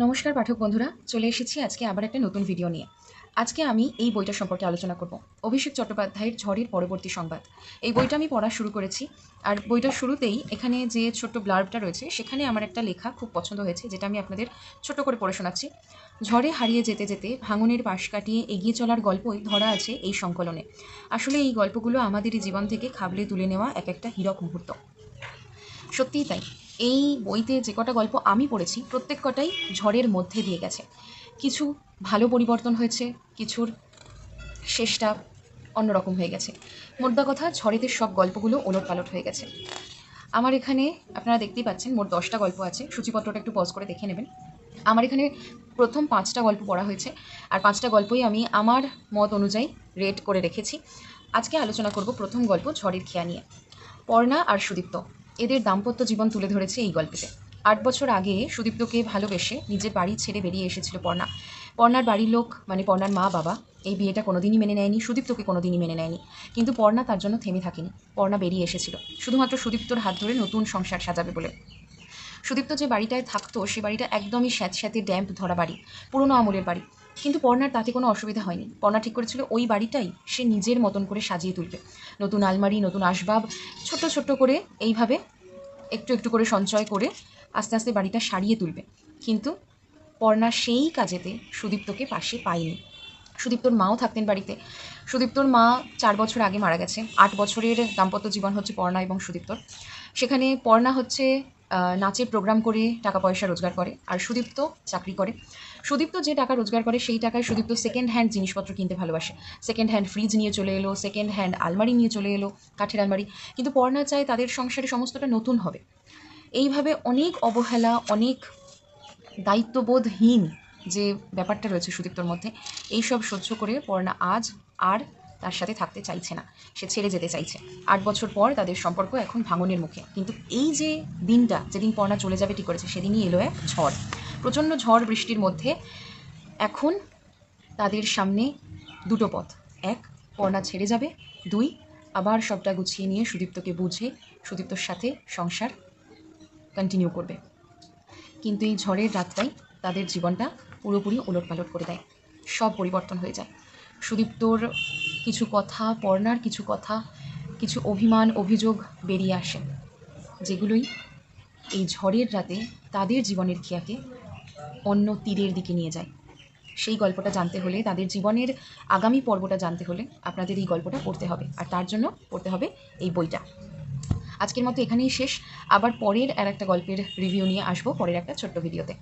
নমস্কার পাঠক বন্ধুরা, চলে এসেছি আজকে আবার একটা নতুন ভিডিও নিয়ে। আজকে আমি এই বইটা সম্পর্কে আলোচনা করব, অভিষেক চট্টোপাধ্যায়ের ঝড়ের পরবর্তী সংবাদ। এই বইটা আমি পড়া শুরু করেছি, আর বইটার শুরুতেই এখানে যে ছোট্ট ব্লার্বটা রয়েছে সেখানে আমার একটা লেখা খুব পছন্দ হয়েছে, যেটা আমি আপনাদের ছোট্ট করে পড়ে শোনাচ্ছি। ঝড়ে হারিয়ে যেতে যেতে ভাঙনের পাশ কাটিয়ে এগিয়ে চলার গল্পই ধরা আছে এই সংকলনে। আসলে এই গল্পগুলো আমাদেরই জীবন থেকে খাবলে তুলে নেওয়া এক একটা হীরক মুহূর্ত। সত্যিই তাই। এই বইতে যে কটা গল্প আমি পড়েছি প্রত্যেক কটাই ঝড়ের মধ্যে দিয়ে গেছে। কিছু ভালো পরিবর্তন হয়েছে, কিছুর শেষটা অন্যরকম হয়ে গেছে। মোদ্দা কথা, ঝড়েতে সব গল্পগুলো ওলটপালট হয়ে গেছে। আমার এখানে আপনারা দেখতেই পাচ্ছেন মোট 10টা গল্প আছে। সূচিপত্রটা একটু পজ করে দেখে নেবেন। আমার এখানে প্রথম 5টা গল্প পড়া হয়েছে, আর 5টা গল্পই আমি আমার মত অনুযায়ী রেট করে রেখেছি। আজকে আলোচনা করব প্রথম গল্প ঝড়ের খেয়া নিয়ে। পর্ণা আর সুদীপ্ত, এদের দাম্পত্য জীবন তুলে ধরেছে এই গল্পেতে। 8 বছর আগে সুদীপ্তকে ভালোবেসে নিজের বাড়ি ছেড়ে বেরিয়ে এসেছিল পর্ণা। পর্ণার বাড়ির লোক মানে পর্ণার মা বাবা এই বিয়েটা কোনোদিনই মেনে নেয়নি, সুদীপ্তকে কোনোদিনই মেনে নেয়নি। কিন্তু পর্ণা তার জন্য থেমে থাকেনি। পর্ণা বেরিয়ে এসেছিল শুধুমাত্র সুদীপ্তর হাত ধরে নতুন সংসার সাজাবে বলে। সুদীপ্ত যে বাড়িটায় থাকতো সে বাড়িটা একদমই স্যাঁতস্যাঁতে ড্যাম্প ধরা বাড়ি, পুরোনো আমলের বাড়ি। কিন্তু পর্ণার তাতে কোনো অসুবিধা হয়নি। পর্ণা ঠিক করেছিল ওই বাড়িটাই সে নিজের মতন করে সাজিয়ে তুলবে। নতুন আলমারি, নতুন আসবাব, ছোট্ট ছোট্ট করে এইভাবে একটু একটু করে সঞ্চয় করে আস্তে আস্তে বাড়িটা সারিয়ে তুলবে। কিন্তু পর্ণা সেই কাজেতে সুদীপ্তকে পাশে পায়নি। সুদীপ্তর মাও থাকতেন বাড়িতে। সুদীপ্তর মা 4 বছর আগে মারা গেছে। 8 বছরের দাম্পত্য জীবন হচ্ছে পর্ণা এবং সুদীপ্তর। সেখানে পর্ণা হচ্ছে নাচের প্রোগ্রাম করে টাকা পয়সা রোজগার করে, আর সুদীপ্ত চাকরি করে। সুদীপ্ত যে টাকা রোজগার করে সেই টাকায় সুদীপ্ত সেকেন্ড হ্যান্ড জিনিসপত্র কিনতে ভালোবাসে। সেকেন্ড হ্যান্ড ফ্রিজ নিয়ে চলে এলো, সেকেন্ড হ্যান্ড আলমারি নিয়ে চলে এলো, কাঠের আলমারি। কিন্তু পর্ণা চায় তাদের সংসারে সমস্তটা নতুন হবে। এইভাবে অনেক অবহেলা, অনেক দায়িত্ববোধহীন যে ব্যাপারটা রয়েছে সুদীপ্তর মধ্যে, এইসব সহ্য করে পর্ণা আজ আর তার সাথে থাকতে চাইছে না। সে ছেড়ে যেতে চাইছে। 8 বছর পর তাদের সম্পর্ক এখন ভাঙনের মুখে। কিন্তু এই যে দিনটা, যেদিন পর্ণা চলে যাবে ঠিক করেছে, সেদিনই এলো এক ঝড়। প্রচণ্ড ঝড় বৃষ্টির মধ্যে এখন তাদের সামনে দুটো পথ। এক, পর্ণা ছেড়ে যাবে। 2, আবার সবটা গুছিয়ে নিয়ে সুদীপ্তকে বুঝে সুদীপ্তর সাথে সংসার কন্টিনিউ করবে। কিন্তু এই ঝড়ের রাতটাই তাদের জীবনটা পুরোপুরি ওলটপালট করে দেয়। সব পরিবর্তন হয়ে যায়। সুদীপ্তর কিছু কথা, পর্ণার কিছু কথা, কিছু অভিমান, অভিযোগ বেরিয়ে আসে, যেগুলোই এই ঝড়ের রাতে তাদের জীবনের খেয়াকে অন্য তীরের দিকে নিয়ে যায়। সেই গল্পটা জানতে হলে, তাদের জীবনের আগামী পর্বটা জানতে হলে আপনাদের এই গল্পটা পড়তে হবে, আর তার জন্য পড়তে হবে এই বইটা। আজকের মতো এখানেই শেষ। আবার পরের আর একটা গল্পের রিভিউ নিয়ে আসবো পরের একটা ছোট্ট ভিডিওতে।